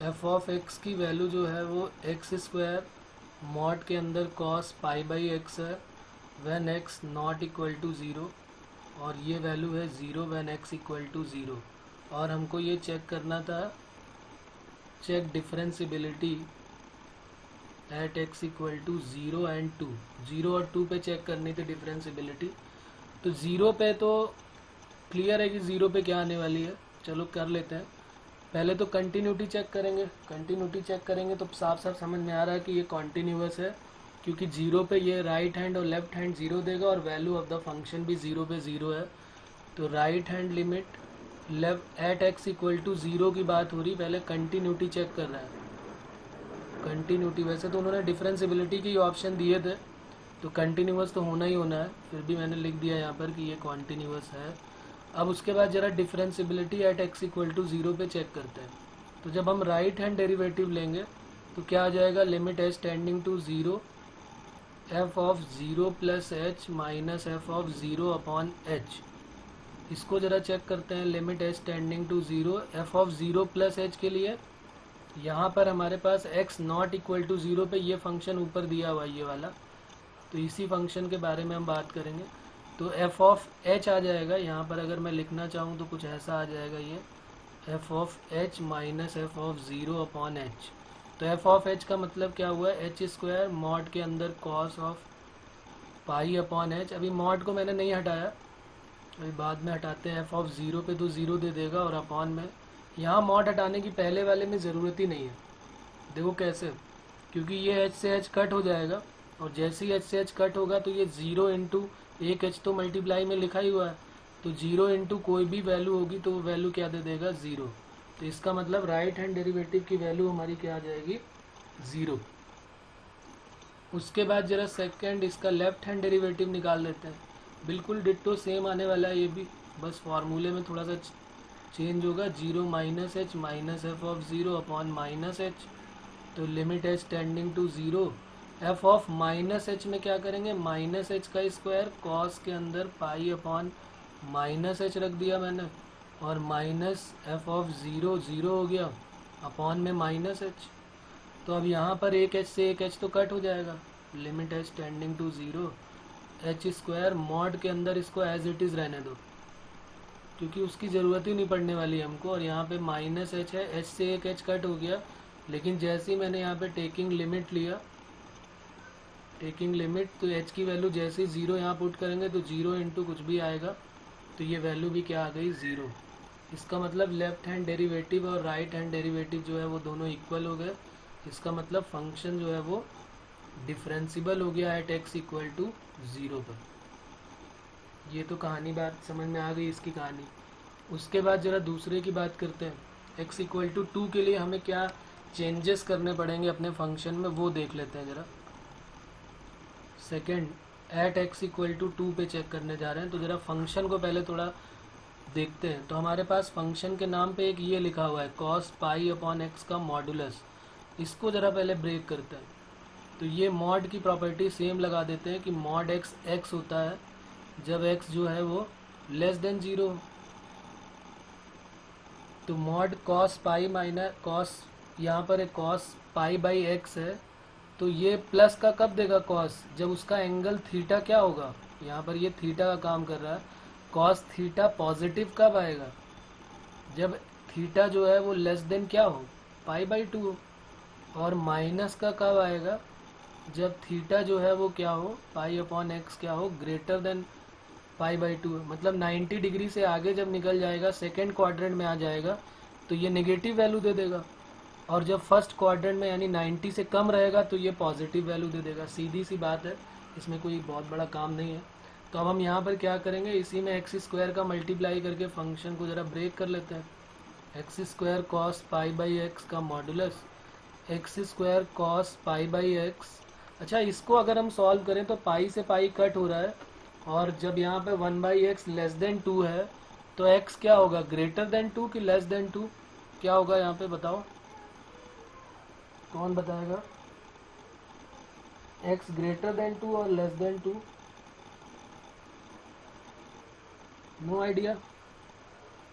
F of x की value जो है वो एक्स स्क्वायर मॉड के अंदर कॉस पाई बाई एक्स है when x not equal to zero, और ये वैल्यू है zero when x equal to zero. और हमको ये चेक करना था, check differentiability at x equal to zero and two. Zero और टू पे चेक करनी थी डिफरेंशिबिलिटी। तो ज़ीरो पे तो क्लियर है कि ज़ीरो पे क्या आने वाली है, चलो कर लेते हैं। पहले तो कंटिन्यूटी चेक करेंगे। कंटिन्यूटी चेक करेंगे तो साफ साफ समझ में आ रहा है कि ये कॉन्टीन्यूअस है, क्योंकि जीरो पे ये राइट हैंड और लेफ्ट हैंड ज़ीरो देगा और वैल्यू ऑफ द फंक्शन भी ज़ीरो पे ज़ीरो है। तो right hand limit left at x equal to zero की बात हो रही, पहले कंटिन्यूटी चेक कर रहा है। कंटिन्यूटी, वैसे तो उन्होंने डिफरेंशिबिलिटी के ऑप्शन दिए थे, तो कंटिन्यूअस तो होना ही होना है, फिर भी मैंने लिख दिया यहाँ पर कि ये कॉन्टीन्यूअस है। अब उसके बाद जरा differentiability at x equal to zero पे चेक करते हैं। तो जब हम राइट हैंड डेरिवेटिव लेंगे तो क्या आ जाएगा, limit h tending to zero f of zero plus h minus f of zero upon h. इसको ज़रा चेक करते हैं। Limit h tending to zero f of zero plus h के लिए यहाँ पर हमारे पास x not equal to zero पे ये फंक्शन ऊपर दिया हुआ ये वाला, तो इसी फंक्शन के बारे में हम बात करेंगे। तो एफ ऑफ एच आ जाएगा यहाँ पर, अगर मैं लिखना चाहूँ तो कुछ ऐसा आ जाएगा, ये F of H minus f of zero upon H. तो एफ ऑफ एच का मतलब क्या हुआ, एच स्क्वायर मॉड के अंदर cos of pi upon H. अभी मॉड को मैंने नहीं हटाया, अभी बाद में हटाते हैं। एफ ऑफ ज़ीरो पे तो ज़ीरो दे देगा और अपॉन में यहाँ मॉड हटाने की पहले वाले में ज़रूरत ही नहीं है। देखो कैसे, क्योंकि ये एच से एच कट हो जाएगा, और जैसे ही एच से एच कट होगा तो ये ज़ीरो इंटू एक एच तो मल्टीप्लाई में लिखा ही हुआ है, तो ज़ीरो इंटू कोई भी वैल्यू होगी तो वो वैल्यू क्या दे देगा, ज़ीरो। तो इसका मतलब राइट हैंड डेरिवेटिव की वैल्यू हमारी क्या आ जाएगी, ज़ीरो। उसके बाद जरा सेकेंड इसका लेफ्ट हैंड डेरिवेटिव निकाल लेते हैं। बिल्कुल डिट्टो सेम आने वाला है ये भी, बस फार्मूले में थोड़ा सा चेंज होगा। Zero minus h minus f of zero upon minus h. तो limit h tending to zero f of minus h में क्या करेंगे, माइनस एच का स्क्वायर कॉस के अंदर पाई अपॉन माइनस एच रख दिया मैंने, और minus f of zero zero हो गया अपॉन में माइनस एच। तो अब यहाँ पर एक एच से एक एच तो कट हो जाएगा। Limit h tending to zero h square mod के अंदर इसको एज इट इज़ रहने दो, क्योंकि उसकी ज़रूरत ही नहीं पड़ने वाली हमको। और यहाँ पे माइनस एच है, एच से एक एच कट हो गया, लेकिन जैसे ही मैंने यहाँ पे टेकिंग लिमिट लिया, टेकिंग लिमिट, तो एच की वैल्यू जैसे ही ज़ीरो यहाँ पुट करेंगे तो ज़ीरो इंटू कुछ भी आएगा, तो ये वैल्यू भी क्या आ गई, ज़ीरो। इसका मतलब लेफ्ट हैंड डेरिवेटिव और राइट हैंड डेरिवेटिव जो है वो दोनों इक्वल हो गए। इसका मतलब फंक्शन जो है वो डिफरेंशिबल हो गया at x equal to zero पर। ये तो कहानी, बात समझ में आ गई इसकी कहानी। उसके बाद ज़रा दूसरे की बात करते हैं। एक्स इक्वल टू टू के लिए हमें क्या चेंजेस करने पड़ेंगे अपने फंक्शन में, वो देख लेते हैं ज़रा। Second at x equal to two पे चेक करने जा रहे हैं, तो ज़रा फंक्शन को पहले थोड़ा देखते हैं। तो हमारे पास फंक्शन के नाम पे एक ये लिखा हुआ है कॉस पाई अपॉन एक्स का मॉडुलस। इसको ज़रा पहले ब्रेक करते हैं। तो ये मॉड की प्रॉपर्टी सेम लगा देते हैं कि मॉड एक्स एक्स होता है जब एक्स जो है वो लेस देन ज़ीरो। तो mod cos pi minus cos, यहाँ पर एक कॉस पाई बाई एक्स है, तो ये प्लस का कब देगा कॉस, जब उसका एंगल थीटा क्या होगा, यहाँ पर ये थीटा का काम कर रहा है। कॉस थीटा पॉजिटिव कब आएगा, जब थीटा जो है वो लेस देन क्या हो, पाई बाई टू हो। और माइनस का कब आएगा, जब थीटा जो है वो क्या हो, पाई अपॉन एक्स क्या हो, greater than pi by two. मतलब 90 डिग्री से आगे जब निकल जाएगा, सेकेंड क्वाड्रेंट में आ जाएगा, तो ये नेगेटिव वैल्यू दे देगा। और जब फर्स्ट क्वाड्रेंट में यानी 90 से कम रहेगा तो ये पॉजिटिव वैल्यू दे देगा। सीधी सी बात है, इसमें कोई बहुत बड़ा काम नहीं है। तो अब हम यहाँ पर क्या करेंगे, इसी में एक्स स्क्वायर का मल्टीप्लाई करके फंक्शन को ज़रा ब्रेक कर लेते हैं। X square cos pi by x का modulus x square cos pi by x. अच्छा, इसको अगर हम सॉल्व करें तो पाई से पाई कट हो रहा है, और जब यहाँ पे one by x less than two है तो एक्स क्या होगा, ग्रेटर देन टू कि लेस देन टू, क्या होगा यहाँ पे बताओ, कौन बताएगा, एक्स ग्रेटर देन टू और less than two, no idea.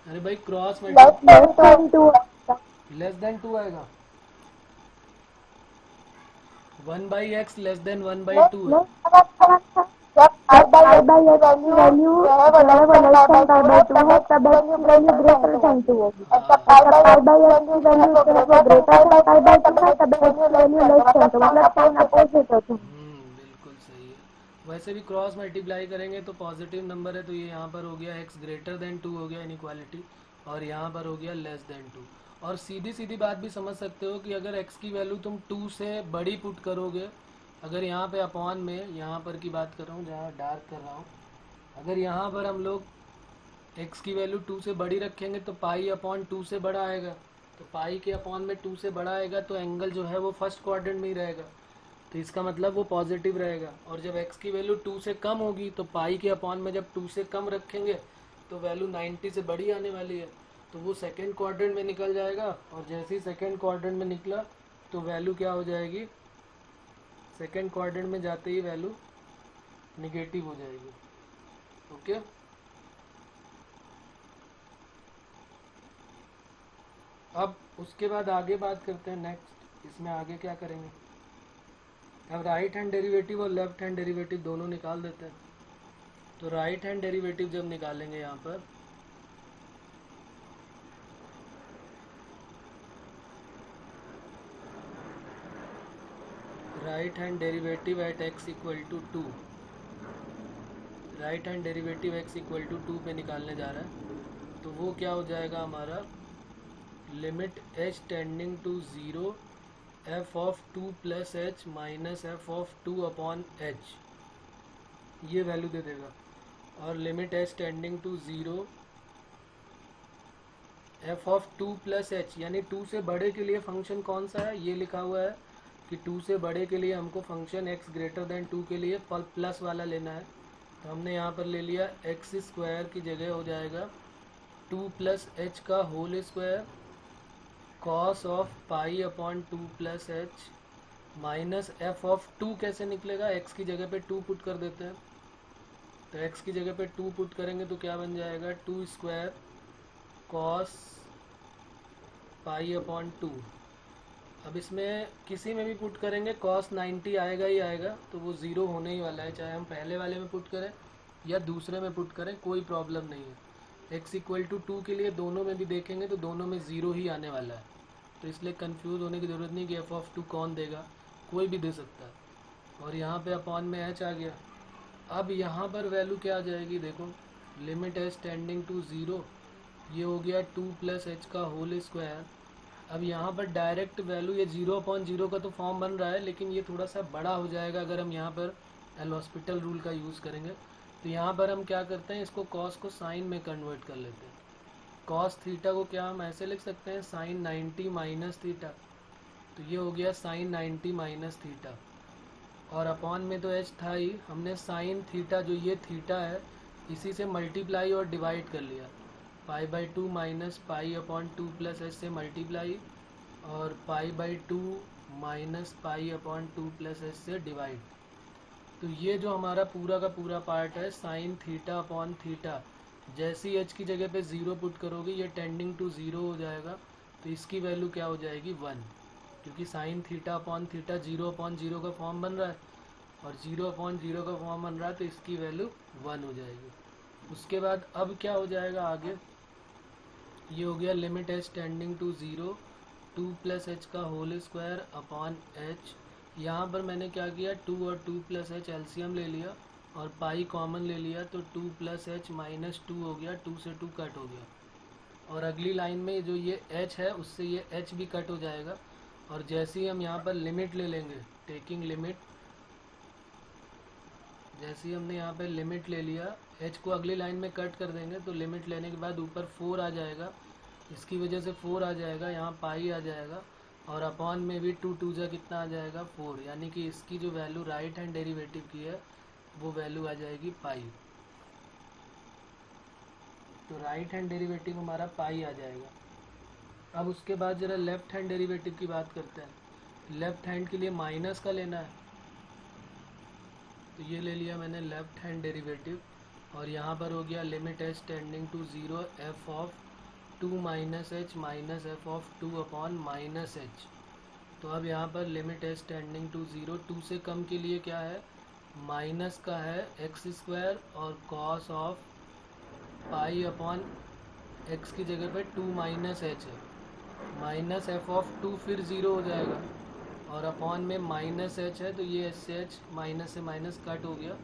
अरे भाई क्रॉस में लेस देन टू आएगा, 1/x लेस देन 1/2 है। जब वैल्यू जो है वो लेस देन पाई बाई 2 है, तब x की वैल्यू ग्रेटर देन 2 होगी। और जब पाई बाई x की वैल्यू जो है वो ग्रेटर देन पाई बाई 2 है, तब x की वैल्यू लेस देन 2, मतलब साइन अपोजिट होते हैं। बिल्कुल सही है। वैसे भी क्रॉस मल्टीप्लाई करेंगे तो पॉजिटिव नंबर है, तो ये यहाँ पर हो गया x ग्रेटर देन 2 हो गया इनइक्वालिटी, और यहाँ पर हो गया लेस देन 2। और सीधी सीधी बात भी समझ सकते हो कि अगर x की वैल्यू तुम 2 से बड़ी पुट करोगे, अगर यहाँ पे अपॉन में, यहाँ पर की बात कर रहा हूँ जहाँ डार्क कर रहा हूँ, अगर यहाँ पर हम लोग x की वैल्यू 2 से बड़ी रखेंगे तो पाई अपॉन 2 से बड़ा आएगा, तो पाई के अपॉन में 2 से बड़ा आएगा तो एंगल जो है वो फर्स्ट क्वाड्रेंट में ही रहेगा, तो इसका मतलब वो पॉजिटिव रहेगा। और जब x की वैल्यू 2 से कम होगी तो पाई के अपॉन में जब 2 से कम रखेंगे तो वैल्यू 90 से बड़ी आने वाली है, तो वो सेकेंड क्वाड्रेंट में निकल जाएगा, और जैसे ही सेकेंड क्वाड्रेंट में निकला तो वैल्यू क्या हो जाएगी, सेकेंड क्वाड्रेंट में जाते ही वैल्यू निगेटिव हो जाएगी। ओके, अब उसके बाद आगे बात करते हैं नेक्स्ट, इसमें आगे क्या करेंगे। अब राइट हैंड डेरिवेटिव और लेफ्ट हैंड डेरिवेटिव दोनों निकाल देते हैं। तो राइट हैंड डेरिवेटिव जब निकालेंगे यहाँ पर, right hand derivative at x equal to 2, right hand derivative x equal to 2 पे निकालने जा रहा है, तो वो क्या हो जाएगा हमारा, limit h tending to 0 f of 2 plus h minus f of 2 upon h, ये वैल्यू दे देगा। और limit h tending to 0 f of 2 plus h, यानी 2 से बड़े के लिए फंक्शन कौन सा है, ये लिखा हुआ है कि 2 से बड़े के लिए हमको फंक्शन x ग्रेटर देन 2 के लिए प्लस वाला लेना है, तो हमने यहाँ पर ले लिया एक्स स्क्वायर की जगह हो जाएगा 2 प्लस एच का whole square cos of pi upon 2 plus h minus f of 2 कैसे निकलेगा, x की जगह पे 2 पुट कर देते हैं, तो x की जगह पे 2 पुट करेंगे तो क्या बन जाएगा 2 स्क्वायर कॉस पाई अपॉन 2। अब इसमें किसी में भी पुट करेंगे कॉस 90 आएगा ही आएगा, तो वो ज़ीरो होने ही वाला है, चाहे हम पहले वाले में पुट करें या दूसरे में पुट करें कोई प्रॉब्लम नहीं है। x इक्वल टू 2 के लिए दोनों में भी देखेंगे तो दोनों में ज़ीरो ही आने वाला है, तो इसलिए कंफ्यूज होने की ज़रूरत नहीं कि एफ ऑफ 2 कौन देगा, कोई भी दे सकता है। और यहाँ पे अपॉन में h आ गया। अब यहाँ पर वैल्यू क्या आ जाएगी, देखो लिमिट h टेंडिंग टू 0, ये हो गया 2 प्लस एच का होल स्क्वायर। अब यहाँ पर डायरेक्ट वैल्यू, ये 0/0 का तो फॉर्म बन रहा है, लेकिन ये थोड़ा सा बड़ा हो जाएगा अगर हम यहाँ पर एल हॉस्पिटल रूल का यूज़ करेंगे। तो यहाँ पर हम क्या करते हैं, इसको कॉस को साइन में कन्वर्ट कर लेते हैं। कॉस थीटा को क्या हम ऐसे लिख सकते हैं, साइन 90 माइनस थीटा, तो ये हो गया साइन 90 माइनस थीटा। और अपॉन में तो एच था ही, हमने साइन थीटा, जो ये थीटा है, इसी से मल्टीप्लाई और डिवाइड कर लिया, pi by 2 minus pi upon 2 plus H से मल्टीप्लाई, और pi by 2 minus pi upon 2 plus H से डिवाइड। तो ये जो हमारा पूरा का पूरा पार्ट है साइन थीटा अपॉन थीटा, जैसी एच की जगह पे 0 पुट करोगे ये टेंडिंग टू 0 हो जाएगा, तो इसकी वैल्यू क्या हो जाएगी 1, क्योंकि साइन थीटा अपॉन थीटा 0/0 का फॉर्म बन रहा है, और 0/0 का फॉर्म बन रहा है, तो इसकी वैल्यू 1 हो जाएगी। उसके बाद अब क्या हो जाएगा आगे, ये हो गया limit h tending to 0 2 plus h का होल स्क्वायर अपॉन एच। यहाँ पर मैंने क्या किया, 2 और 2 प्लस एच एलसीएम ले लिया और पाई कॉमन ले लिया, तो 2 प्लस एच माइनस 2 हो गया, 2 से 2 कट हो गया। और अगली लाइन में जो ये h है उससे ये h भी कट हो जाएगा। और जैसे ही हम यहाँ पर लिमिट ले लेंगे, टेकिंग लिमिट, जैसे ही हमने यहाँ पे लिमिट ले लिया, h को अगली लाइन में कट कर देंगे, तो लिमिट लेने के बाद ऊपर 4 आ जाएगा, इसकी वजह से 4 आ जाएगा, यहाँ पाई आ जाएगा, और अपॉन में भी 2 2 जा कितना आ जाएगा 4, यानी कि इसकी जो वैल्यू राइट हैंड डेरिवेटिव की है वो वैल्यू आ जाएगी पाई। तो राइट हैंड डेरिवेटिव हमारा पाई आ जाएगा। अब उसके बाद ज़रा लेफ्ट हैंड डेरिवेटिव की बात करते हैं। लेफ्ट हैंड के लिए माइनस का लेना है, तो ये ले लिया मैंने लेफ्ट हैंड डेरिवेटिव, और यहाँ पर हो गया limit h tending to 0 f of 2 minus h minus f of 2 upon minus h. तो अब यहाँ पर लिमिट एज टेंडिंग टू 0, 2 से कम के लिए क्या है, माइनस का है एक्स स्क्वायर और cos of pi upon x की जगह पे 2 माइनस एच है, माइनस एफ ऑफ 2 फिर 0 हो जाएगा और अपॉन में माइनस एच है, तो ये एच से एच माइनस से माइनस कट हो गया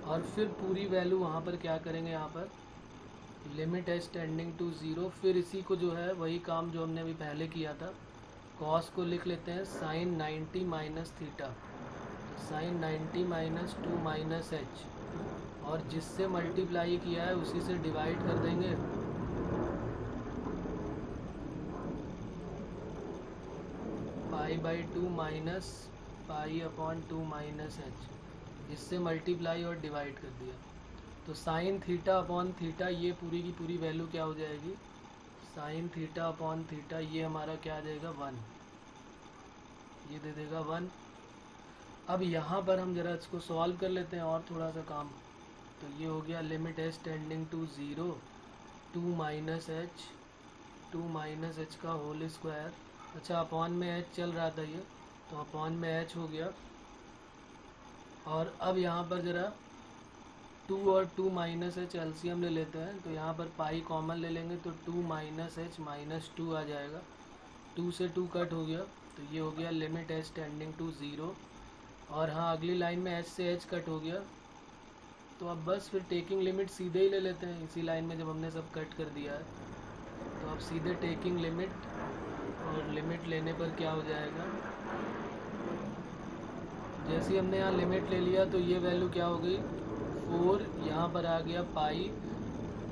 और फिर पूरी वैल्यू वहाँ पर क्या करेंगे, यहाँ पर लिमिट एज टेंडिंग टू 0, फिर इसी को जो है वही काम जो हमने अभी पहले किया था, कॉस को लिख लेते हैं sine 90 minus theta, sine 90 minus 2 minus h, और जिससे मल्टीप्लाई किया है उसी से डिवाइड कर देंगे, pi by 2 minus pi upon 2 minus H, इससे मल्टीप्लाई और डिवाइड कर दिया। तो साइन थीटा अपॉन थीटा ये पूरी की पूरी वैल्यू क्या हो जाएगी, साइन थीटा अपॉन थीटा ये हमारा क्या आ जाएगा 1, ये दे देगा 1। अब यहाँ पर हम जरा इसको सॉल्व कर लेते हैं और थोड़ा सा काम। तो ये हो गया limit h tending to 0, 2 minus h का होल स्क्वायर, अच्छा अपॉन में एच चल रहा था ये, तो अपॉन में एच हो गया। और अब यहाँ पर ज़रा 2 और 2 माइनस एच एलसीएम ले लेते हैं, तो यहाँ पर पाई कॉमन ले लेंगे तो 2 माइनस एच माइनस 2 आ जाएगा, 2 से 2 कट हो गया, तो ये हो गया लिमिट एच टेंडिंग टू 0। और हाँ अगली लाइन में एच से एच कट हो गया, तो अब बस फिर टेकिंग लिमिट सीधे ही ले लेते हैं, इसी लाइन में जब हमने सब कट कर दिया है, तो अब सीधे टेकिंग लिमिट, और लिमिट लेने पर क्या हो जाएगा, जैसे ही हमने यहाँ लिमिट ले लिया तो ये वैल्यू क्या हो गई 4, यहाँ पर आ गया पाई,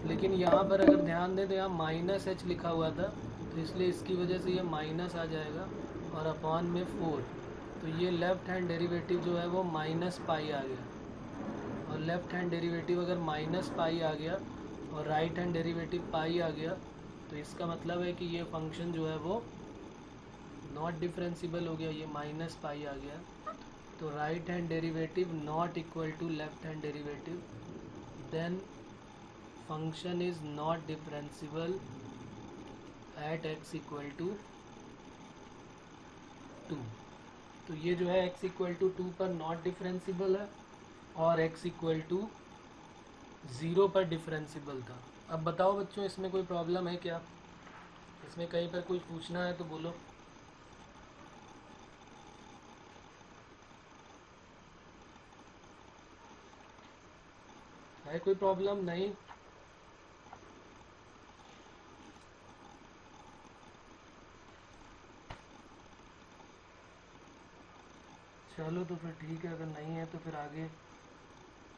लेकिन यहाँ पर अगर ध्यान दें तो यहाँ माइनस एच लिखा हुआ था, तो इसलिए इसकी वजह से ये माइनस आ जाएगा और अपॉन में 4, तो ये लेफ़्ट हैंड डेरिवेटिव जो है वो माइनस पाई आ गया, और लेफ़्ट हैंड डेरिवेटिव अगर माइनस पाई आ गया और राइट हैंड डेरिवेटिव पाई आ गया, तो इसका मतलब है कि ये फंक्शन जो है वो नॉट डिफरेंशिबल हो गया, ये माइनस पाई आ गया, तो right hand derivative not equal to left hand derivative, then function is not differentiable at x equal to 2। तो ये जो है x इक्वल टू 2 पर नॉट डिफरेंशिबल है और x इक्वल टू 0 पर डिफरेंशिबल था। अब बताओ बच्चों इसमें कोई प्रॉब्लम है क्या, इसमें कहीं पर कुछ पूछना है तो बोलो। है कोई प्रॉब्लम? नहीं? चलो तो फिर ठीक है, अगर नहीं है तो फिर आगे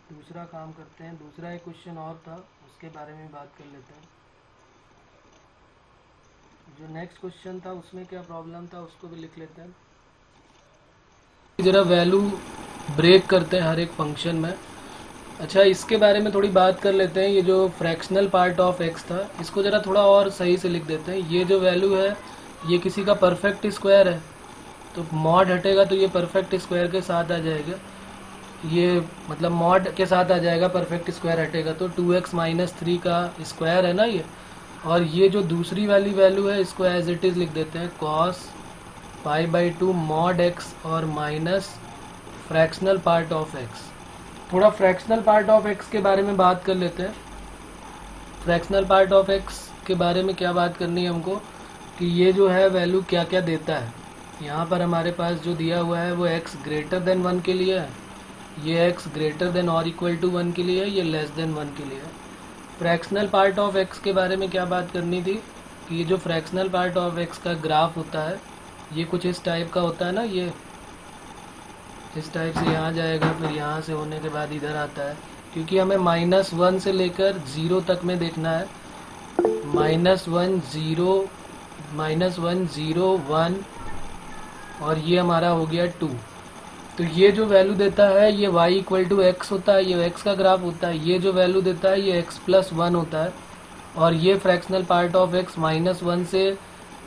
दूसरा काम करते हैं। दूसरा एक क्वेश्चन और था, उसके बारे में बात कर लेते हैं। जो नेक्स्ट क्वेश्चन था उसमें क्या प्रॉब्लम था उसको भी लिख लेते हैं। जरा वैल्यू ब्रेक करते हैं हर एक फंक्शन में। अच्छा इसके बारे में थोड़ी बात कर लेते हैं। ये जो फ्रैक्शनल पार्ट ऑफ एक्स था इसको ज़रा थोड़ा और सही से लिख देते हैं। ये जो वैल्यू है ये किसी का परफेक्ट स्क्वायर है, तो मॉड हटेगा तो ये परफेक्ट स्क्वायर के साथ आ जाएगा, ये मतलब मॉड के साथ आ जाएगा, परफेक्ट स्क्वायर हटेगा तो 2x माइनस 3 का स्क्वायर है ना ये। और ये जो दूसरी वाली वैल्यू है इसको एज इट इज़ लिख देते हैं cos pi by 2 mod x और minus fractional part of x। थोड़ा फ्रैक्शनल पार्ट ऑफ x के बारे में बात कर लेते हैं। फ्रैक्शनल पार्ट ऑफ x के बारे में क्या बात करनी है हमको कि ये जो है वैल्यू क्या क्या देता है। यहाँ पर हमारे पास जो दिया हुआ है वो x ग्रेटर देन 1 के लिए है, ये x ग्रेटर देन और इक्वल टू 1 के लिए है, ये लेस देन 1 के लिए है। फ्रैक्शनल पार्ट ऑफ x के बारे में क्या बात करनी थी कि ये जो फ्रैक्शनल पार्ट ऑफ x का ग्राफ होता है ये कुछ इस टाइप का होता है ना, ये इस टाइप से यहाँ जाएगा, फिर यहाँ से होने के बाद इधर आता है, क्योंकि हमें -1 से लेकर 0 तक में देखना है। -1 0 -1 0 1 और ये हमारा हो गया 2। तो ये जो वैल्यू देता है ये y इक्वल टू एक्स होता है, ये x का ग्राफ होता है। ये जो वैल्यू देता है ये x प्लस 1 होता है। और ये फ्रैक्शनल पार्ट ऑफ x -1 से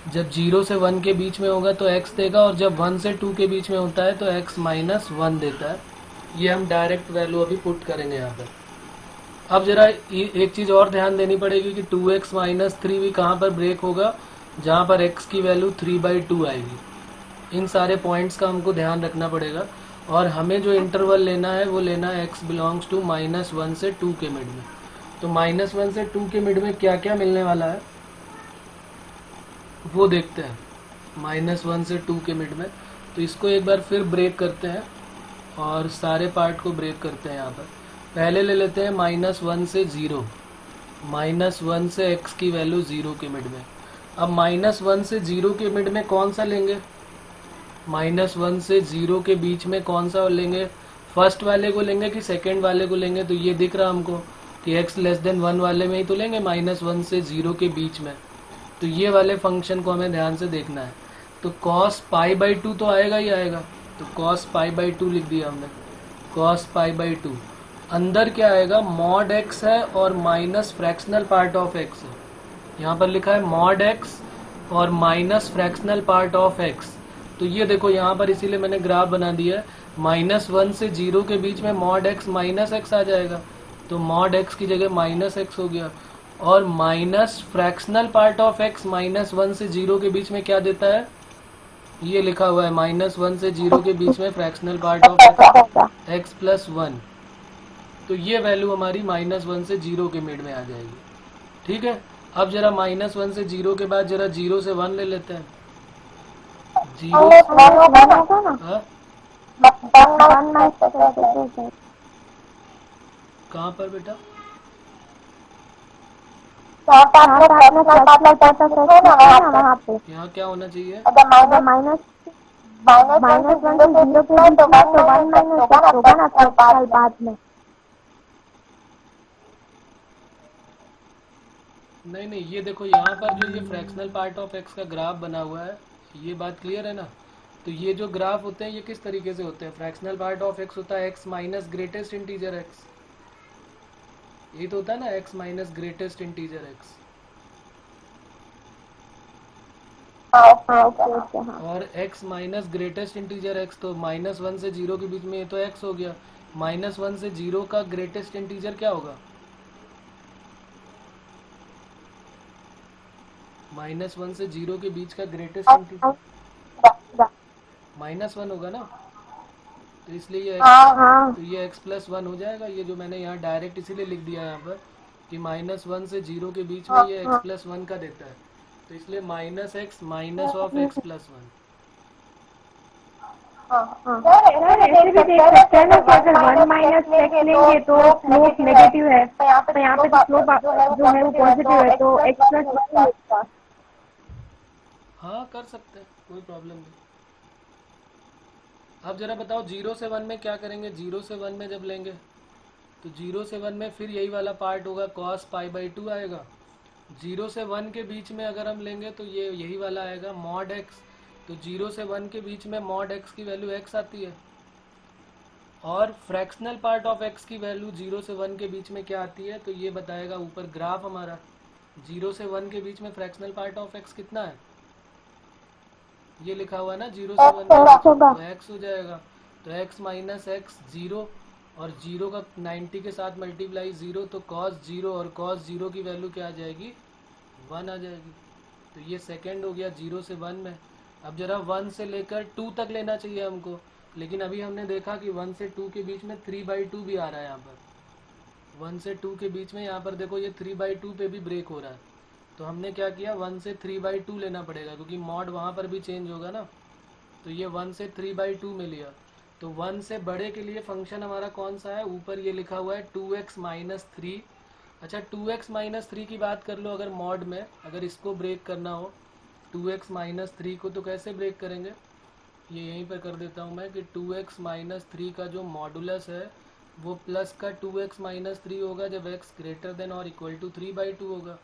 जब 0 से 1 के बीच में होगा तो x देगा, और जब 1 से 2 के बीच में होता है तो x -1 देता है। ये हम डायरेक्ट वैल्यू अभी पुट करेंगे यहाँ पर। अब जरा एक चीज़ और ध्यान देनी पड़ेगी कि 2x माइनस 3 भी कहाँ पर ब्रेक होगा, जहाँ पर x की वैल्यू 3/2 आएगी। इन सारे पॉइंट्स का हमको ध्यान रखना पड़ेगा। और हमें जो इंटरवल लेना है वो लेना है x बिलोंग्स टू -1 से 2 के मिड में। तो -1 से 2 के मिड में क्या क्या मिलने वाला है वो देखते हैं। -1 से 2 के मिड में, तो इसको एक बार फिर ब्रेक करते हैं और सारे पार्ट को ब्रेक करते हैं। यहाँ पर पहले ले लेते हैं -1 से 0, -1 से x की वैल्यू 0 के मिड में। अब -1 से 0 के मिड में कौन सा लेंगे, -1 से 0 के बीच में कौन सा लेंगे, फर्स्ट वाले को लेंगे कि सेकंड वाले को लेंगे। तो ये दिख रहा हमको कि x लेस देन 1 वाले में ही तो लेंगे, -1 से 0 के बीच में। तो ये वाले फंक्शन को हमें ध्यान से देखना है। तो cos π/2 तो आएगा ही आएगा, तो cos π/2 लिख दिया हमने, cos π/2। अंदर क्या आएगा, mod x है और minus fractional part of x है। यहाँ पर लिखा है mod x और minus fractional part of x। तो ये देखो यहाँ पर इसीलिए मैंने ग्राफ बना दिया है, -1 से 0 के बीच में mod x माइनस x आ जाएगा, तो mod x की जगह -x हो गया। और minus fractional part of x -1 से 0 के बीच में क्या देता है, ये लिखा हुआ है -1 से 0 के बीच में fractional part of x plus 1। तो ये वैल्यू हमारी -1 से 0 के मिड में आ जाएगी। ठीक है, अब जरा -1 से 0 के बाद जरा 0 से 1 ले लेते हैं। 0 कहाँ पर बेटा, यहाँ क्या होना चाहिए, नहीं ये देखो यहाँ पर जो ये फ्रैक्शनल पार्ट ऑफ x का ग्राफ बना हुआ है, ये बात क्लियर है ना। तो ये जो ग्राफ होते हैं ये किस तरीके से होते हैं, फ्रैक्शनल पार्ट ऑफ x होता है x minus greatest integer x, ये तो होता है ना x minus greatest integer x। और x minus greatest integer x, तो -1 से 0 के बीच में ये तो x हो गया। -1 से 0 का ग्रेटेस्ट इंटीजर क्या होगा, -1 से 0 के बीच का ग्रेटेस्ट इंटीजर -1 होगा ना। तो इसलिए ये x, तो ये x प्लस 1 हो जाएगा। ये जो मैंने यहाँ डायरेक्ट इसीलिए लिख दिया यहाँ पर कि -1 से 0 के बीच में ये x प्लस 1 का देता है, तो इसलिए -x minus of x plus 1। ऐसे भी देख सकते हैं ना कि अगर 1 - x लेंगे तो स्लोप नेगेटिव है, तो यहाँ पे तो स्लोप जो है वो पॉजिटिव है, तो x प्लस 1 होगा। हाँ कर सकते हैं, कोई प्रॉब्लम नहीं। अब जरा बताओ 0 से 1 में क्या करेंगे। 0 से 1 में जब लेंगे तो 0 से 1 में फिर यही वाला पार्ट होगा, cos π/2 आएगा। 0 से 1 के बीच में अगर हम लेंगे तो ये यही वाला आएगा mod x। तो 0 से 1 के बीच में mod x की वैल्यू x आती है, और फ्रैक्शनल पार्ट ऑफ x की वैल्यू 0 से 1 के बीच में क्या आती है, तो ये बताएगा ऊपर ग्राफ हमारा। 0 से 1 के बीच में फ्रैक्शनल पार्ट ऑफ x कितना है, ये लिखा हुआ है ना 0 से 1 तो x हो जाएगा। तो x माइनस x 0, और 0 का 90 के साथ मल्टीप्लाई 0, तो cos 0 और cos 0 की वैल्यू क्या आ जाएगी, 1 आ जाएगी। तो ये सेकंड हो गया 0 से 1 में। अब जरा 1 से लेकर 2 तक लेना चाहिए हमको, लेकिन अभी हमने देखा कि 1 से 2 के बीच में 3/2 भी आ रहा है। यहाँ पर 1 से 2 के बीच में यहाँ पर देखो ये 3/2 पे भी ब्रेक हो रहा है। तो हमने क्या किया, 1 से 3/2 लेना पड़ेगा, क्योंकि मॉड वहाँ पर भी चेंज होगा ना। तो ये 1 से 3/2 में लिया। तो 1 से बड़े के लिए फंक्शन हमारा कौन सा है, ऊपर ये लिखा हुआ है 2x माइनस 3। अच्छा 2x माइनस 3 की बात कर लो, अगर मॉड में अगर इसको ब्रेक करना हो 2x माइनस 3 को, तो कैसे ब्रेक करेंगे, ये यहीं पर कर देता हूँ मैं कि 2x माइनस 3 का जो मॉडुलस है वो प्लस का 2x माइनस 3 होगा जब x ग्रेटर देन और इक्वल टू 3/2 होगा,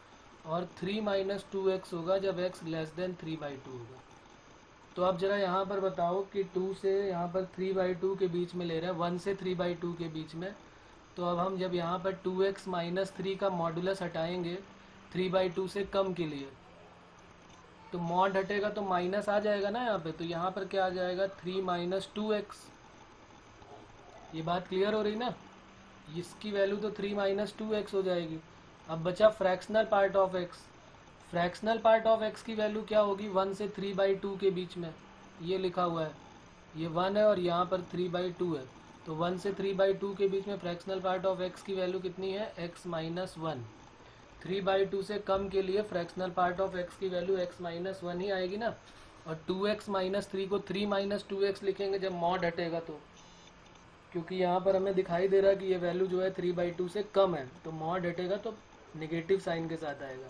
और 3 माइनस 2x होगा जब x लेस देन 3/2 होगा। तो अब जरा यहाँ पर बताओ कि 2 से यहाँ पर 3/2 के बीच में ले रहे हैं, 1 से 3/2 के बीच में। तो अब हम जब यहाँ पर 2x माइनस 3 का मॉडुलस हटाएंगे 3/2 से कम के लिए, तो मॉड हटेगा तो माइनस आ जाएगा ना यहाँ पे। तो यहाँ पर क्या आ जाएगा, 3 माइनस 2x। ये बात क्लियर हो रही ना, इसकी वैल्यू तो 3 माइनस 2x हो जाएगी। अब बचा fractional part of x। Fractional part of x की वैल्यू क्या होगी, 1 से 3/2 के बीच में। ये लिखा हुआ है, ये 1 है और यहाँ पर 3/2 है, तो 1 से 3/2 के बीच में फ्रैक्शनल पार्ट ऑफ x की वैल्यू कितनी है, x माइनस 1। 3/2 से कम के लिए फ्रैक्शनल पार्ट ऑफ x की वैल्यू x माइनस 1 ही आएगी ना। और 2x माइनस 3 को 3 माइनस 2x लिखेंगे जब मॉड हटेगा तो, क्योंकि यहाँ पर हमें दिखाई दे रहा है कि ये वैल्यू जो है 3/2 से कम है, तो मॉड हटेगा तो नेगेटिव साइन के साथ आएगा।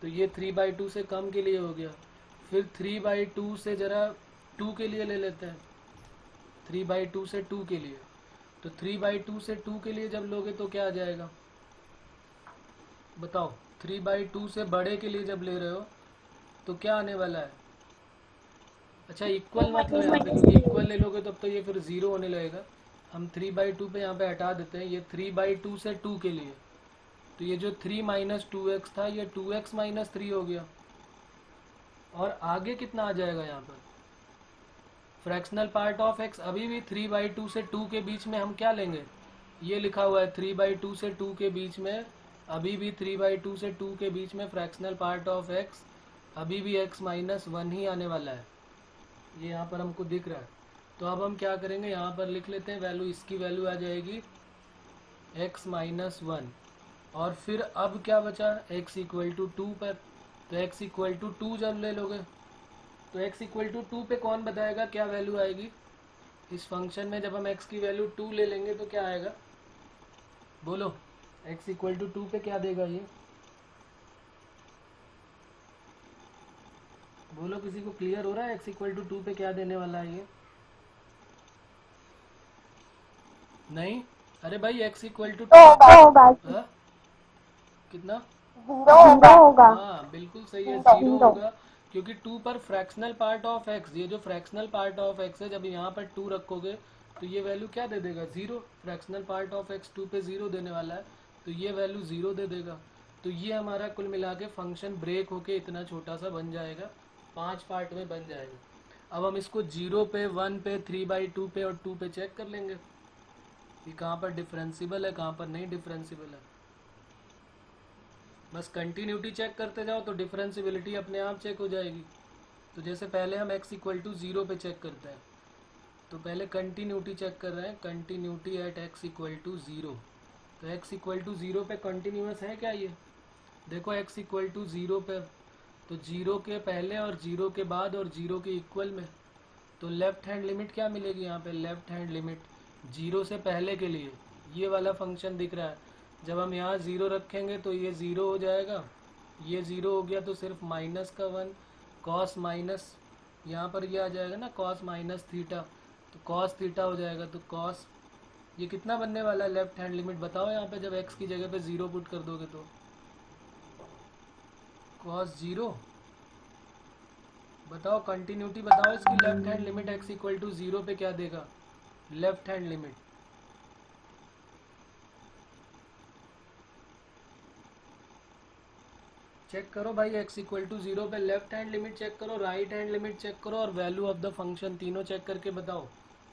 तो ये 3/2 से कम के लिए हो गया। फिर 3/2 से ज़रा 2 के लिए ले लेते हैं, 3/2 से 2 के लिए। तो 3/2 से 2 के लिए जब लोगे तो क्या आ जाएगा बताओ। 3/2 से बड़े के लिए जब ले रहे हो तो क्या आने वाला है। अच्छा इक्वल मत लो यहाँ पे, क्योंकि इक्वल ले लोगे तब तो ये फिर 0 होने लगेगा। हम 3/2 पे यहाँ पे हटा देते हैं, ये 3/2 से 2 के लिए। तो ये जो 3 माइनस 2x था, ये 2x माइनस 3 हो गया। और आगे कितना आ जाएगा यहाँ पर, फ्रैक्शनल पार्ट ऑफ x अभी भी 3/2 से 2 के बीच में हम क्या लेंगे, ये लिखा हुआ है 3/2 से 2 के बीच में, अभी भी 3/2 से 2 के बीच में फ्रैक्शनल पार्ट ऑफ x अभी भी x माइनस 1 ही आने वाला है, ये यहाँ पर हमको दिख रहा है। तो अब हम क्या करेंगे, यहाँ पर लिख लेते हैं वैल्यू, इसकी वैल्यू आ जाएगी x माइनस 1। और फिर अब क्या बचा, x इक्वल टू 2 पर। तो x इक्वल टू 2 जब ले लोगे तो x इक्वल टू 2 पे कौन बताएगा क्या वैल्यू आएगी इस फंक्शन में। जब हम x की वैल्यू 2 ले लेंगे तो क्या आएगा, बोलो x इक्वल टू 2 पे क्या देगा ये, बोलो किसी को क्लियर हो रहा है x इक्वल टू 2 पे क्या देने वाला है ये। नहीं, अरे भाई x इक्वल टू 2 होगा, कितना, 0 होगा। हाँ बिल्कुल सही है, 0 होगा, क्योंकि 2 पर फ्रैक्शनल पार्ट ऑफ x, ये जो फ्रैक्शनल पार्ट ऑफ x है, जब यहाँ पर 2 रखोगे तो ये वैल्यू क्या दे देगा, 0। फ्रैक्शनल पार्ट ऑफ x 2 पे 0 देने वाला है, तो ये वैल्यू 0 दे देगा। तो ये हमारा कुल मिला के फंक्शन ब्रेक होके इतना छोटा सा बन जाएगा, 5 पार्ट में बन जाएगा। अब हम इसको 0 पे, 1 पे, 3/2 पे और 2 पे चेक कर लेंगे कि कहाँ पर डिफरेंशिबल है, कहाँ पर नहीं डिफरेंशिबल है। बस कंटिन्यूटी चेक करते जाओ तो डिफरेंशिबिलिटी अपने आप चेक हो जाएगी। तो जैसे पहले हम x इक्वल टू 0 पे चेक करते हैं, तो पहले कंटिन्यूटी चेक कर रहे हैं, continuity at x equal to 0। तो x इक्वल टू 0 पे कंटिन्यूस है क्या ये, देखो x इक्वल टू 0 पे, तो 0 के पहले और 0 के बाद और 0 के इक्वल में, तो लेफ्ट हैंड लिमिट क्या मिलेगी यहाँ पे, लेफ्ट हैंड लिमिट 0 से पहले के लिए ये वाला फंक्शन दिख रहा है। जब हम यहाँ 0 रखेंगे तो ये 0 हो जाएगा, ये 0 हो गया तो सिर्फ माइनस का 1, कॉस माइनस, यहाँ पर ये आ जाएगा ना कॉस माइनस थीटा, तो कॉस थीटा हो जाएगा। तो कॉस ये कितना बनने वाला है लेफ्ट हैंड लिमिट बताओ यहाँ पे, जब x की जगह पे 0 पुट कर दोगे तो कॉस 0, बताओ कंटिन्यूटी बताओ इसकी, left hand limit x equal to 0 पे क्या देगा, लेफ्ट हैंड लिमिट चेक करो भाई, x इक्वल टू 0 पे लेफ्ट हैंड लिमिट चेक करो, राइट हैंड लिमिट चेक करो और वैल्यू ऑफ द फंक्शन, तीनों चेक करके बताओ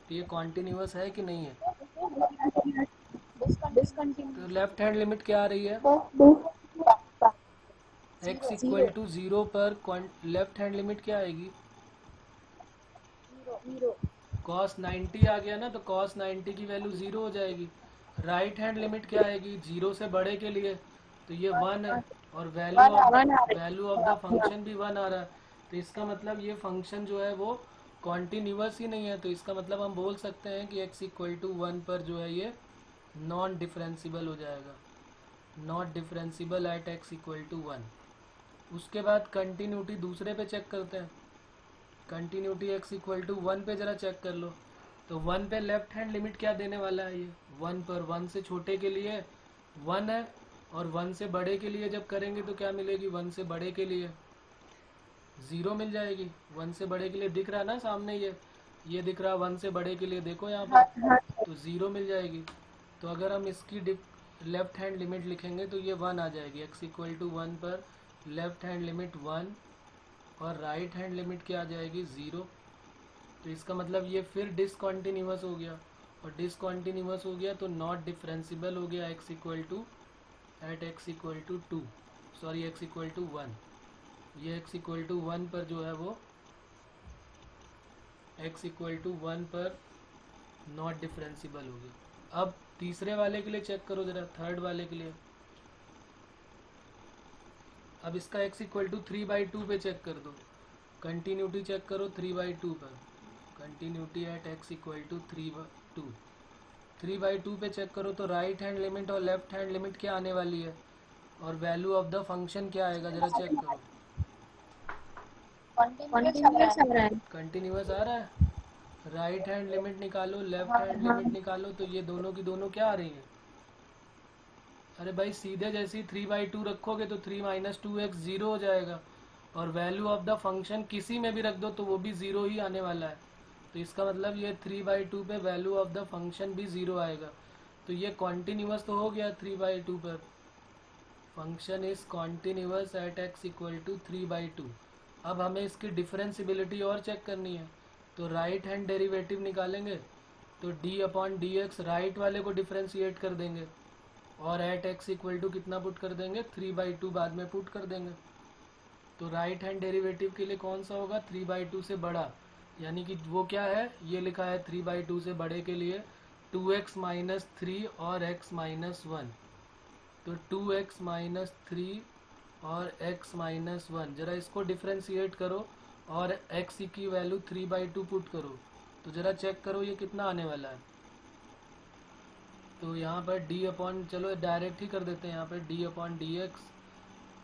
तो ये कॉन्टिन्यूस है कि नहीं है। तो लेफ्ट हैंड लिमिट क्या आ रही है, x इक्वल टू 0 पर लेफ्ट हैंड लिमिट क्या आएगी, cos 90 आ गया ना, तो cos 90 की वैल्यू 0 हो जाएगी। राइट हैंड लिमिट क्या आएगी, 0 से बड़े के लिए, तो ये 1 है और वैल्यू ऑफ द फंक्शन भी 1 आ रहा है। तो इसका मतलब ये फंक्शन जो है वो कॉन्टिन्यूस ही नहीं है। तो इसका मतलब हम बोल सकते हैं कि x इक्वल टू 1 पर जो है ये नॉन डिफरेंशिबल हो जाएगा, not differentiable at x equal to 1। उसके बाद कंटिन्यूटी दूसरे पे चेक करते हैं, कंटिन्यूटी x इक्वल टू 1 पे ज़रा चेक कर लो। तो 1 पे लेफ्ट हैंड लिमिट क्या देने वाला है ये, 1 पर, 1 से छोटे के लिए 1 है और 1 से बड़े के लिए जब करेंगे तो क्या मिलेगी, 1 से बड़े के लिए 0 मिल जाएगी। 1 से बड़े के लिए दिख रहा है ना सामने, ये दिख रहा है 1 से बड़े के लिए, देखो यहाँ पर, तो 0 मिल जाएगी। तो अगर हम इसकी लेफ्ट हैंड लिमिट लिखेंगे तो ये 1 आ जाएगी, x इक्वल टू 1 पर लेफ्ट हैंड लिमिट 1 और राइट हैंड लिमिट क्या आ जाएगी, 0। तो इसका मतलब ये फिर डिसकॉन्टिन्यूस हो गया, और डिसकॉन्टिन्यूस हो गया तो नॉट डिफरेंशिबल हो गया x equal to at x equal to 2, sorry x equal to 1। ये x इक्वल टू 1 पर जो है वो x इक्वल टू 1 पर नॉट डिफरेंशिबल हो गया। अब तीसरे वाले के लिए चेक करो जरा, थर्ड वाले के लिए। अब इसका x इक्वल टू 3/2 पे चेक कर दो, कंटिन्यूटी चेक करो 3/2 पर, continuity at x equal to 3/2 पे चेक करो तो राइट हैंड लिमिट और लेफ्ट हैंड लिमिट क्या आने वाली है, और वैल्यू ऑफ द फंक्शन क्या आएगा जरा चेक करो। कंटिन्यूअस आ रहा है। कंटिन्यूअस आ रहा है। राइट हैंड लिमिट निकालो, लेफ्ट हैंड लिमिट निकालो, तो ये दोनों की दोनों क्या आ रही हैं? अरे भाई सीधे जैसे ही 3/2 रखोगे तो 3 - 2x 0 हो जाएगा, और वैल्यू ऑफ द फंक्शन किसी में भी रख दो तो वो भी 0 ही आने वाला है। तो इसका मतलब ये 3/2 पे वैल्यू ऑफ द फंक्शन भी 0 आएगा। तो ये कॉन्टिन्यूअस तो हो गया 3/2 पर, function is continuous at x equal to 3/2। अब हमें इसकी डिफरेंशिबिलिटी और चेक करनी है, तो राइट हैंड डेरिवेटिव निकालेंगे, तो d/dx राइट वाले को डिफरेंशिएट कर देंगे, और एट x इक्वल टू कितना पुट कर देंगे, 3/2 बाद में पुट कर देंगे। तो राइट हैंड डेरिवेटिव के लिए कौन सा होगा, 3/2 से बड़ा, यानी कि वो क्या है, ये लिखा है 3/2 से बड़े के लिए 2x - 3 और x - 1। तो 2x - 3 और x - 1, जरा इसको डिफरेंशिएट करो और x की वैल्यू 3/2 पुट करो, तो जरा चेक करो ये कितना आने वाला है। तो यहाँ पर चलो डायरेक्ट ही कर देते हैं, यहाँ पर d/dx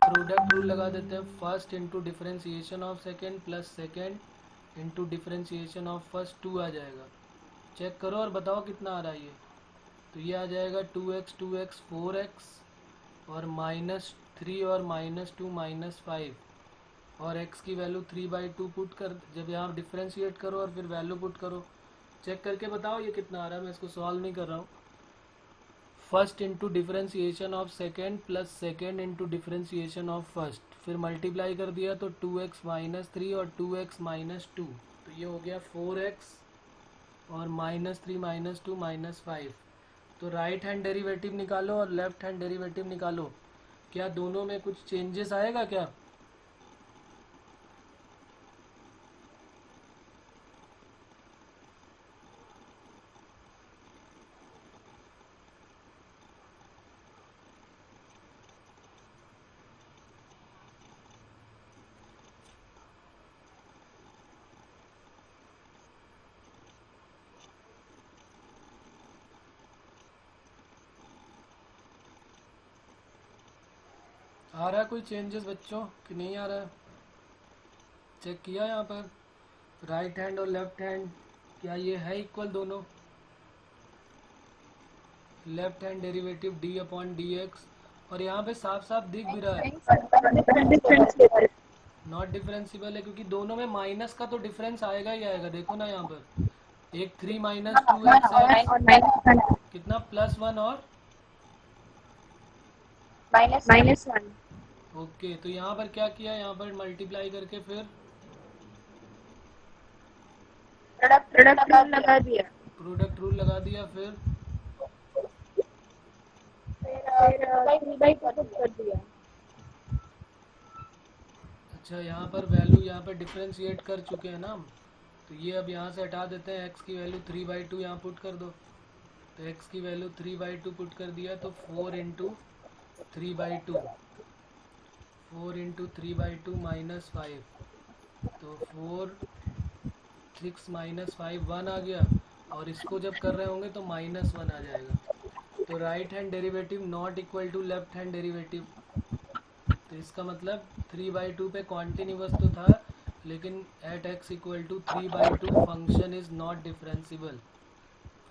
प्रोडक्ट रूल लगा देते हैं, first into differentiation of second plus second into differentiation of first 2 आ जाएगा। चेक करो और बताओ कितना आ रहा है ये। तो ये आ जाएगा 2x 2x 4x और -3 और -2 -5, और x की वैल्यू 3/2 पुट कर, जब यहाँ डिफरेंशिएट करो और फिर वैल्यू पुट करो, चेक करके बताओ ये कितना आ रहा है। मैं इसको सॉल्व नहीं कर रहा हूँ। First into differentiation of second plus second into differentiation of first, फिर मल्टीप्लाई कर दिया तो 2x - 3 और 2x - 2, तो ये हो गया 4x और -3 - 2 -5। तो राइट हैंड डेरिवेटिव निकालो और लेफ्ट हैंड डेरिवेटिव निकालो, क्या दोनों में कुछ चेंजेस आएगा क्या? आ रहा है कोई चेंजेस बच्चों कि नहीं आ रहा है? चेक किया यहाँ पर राइट हैंड और लेफ्ट हैंड, क्या ये है इक्वल दोनों? लेफ्ट हैंड डेरिवेटिव d/dx, और यहाँ पे साफ साफ दिख भी रहा है नॉट डिफरेंशिबल है, क्योंकि दोनों में माइनस का तो डिफरेंस आएगा ही आएगा। देखो ना यहाँ पर एक 3 - 2x है, कितना +1 और -1। ओके, तो यहाँ पर क्या किया, यहाँ पर मल्टीप्लाई करके फिर प्रोडक्ट रूल लगा दिया, प्रोडक्ट रूल लगा दिया, फिर 3/2 कर दिया। अच्छा यहाँ पर वैल्यू यहाँ पर डिफरेंशिएट कर चुके हैं ना हम, तो ये अब यहाँ से हटा देते हैं, x की वैल्यू 3/2 यहाँ पुट कर दो, तो x की वैल्यू 3/2 पुट कर दिया, तो 4 × 3/2, 4 × 3/2 -5, तो 4 6 -5 1 आ गया, और इसको जब कर रहे होंगे तो -1 आ जाएगा। तो right hand derivative not equal to left hand derivative, तो इसका मतलब 3/2 पे कॉन्टिन्यूअस तो था, लेकिन at x equal to 3/2 function is not differentiable,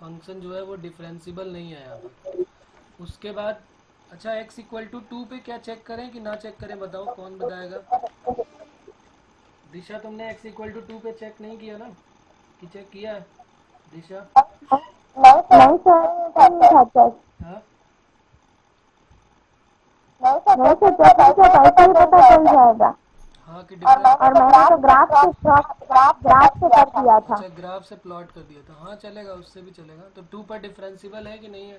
function जो है वो डिफरेंशिबल नहीं है यहाँ पर। उसके बाद अच्छा x इक्वल टू 2 पे क्या चेक करें कि ना चेक करें, बताओ कौन बताएगा? दिशा तुमने x इक्वल टू 2 पे चेक नहीं किया ना, कि चेक किया है दिशा? नहीं सर, हाँ नहीं सर, पैसे ही पता चल जाएगा। हाँ कि और मैंने तो ग्राफ से कर दिया था। अच्छा ग्राफ से प्लॉट कर दिया था, हाँ चलेगा, उससे भी चलेगा। तो 2 पर डिफरेंशिबल है कि नहीं है?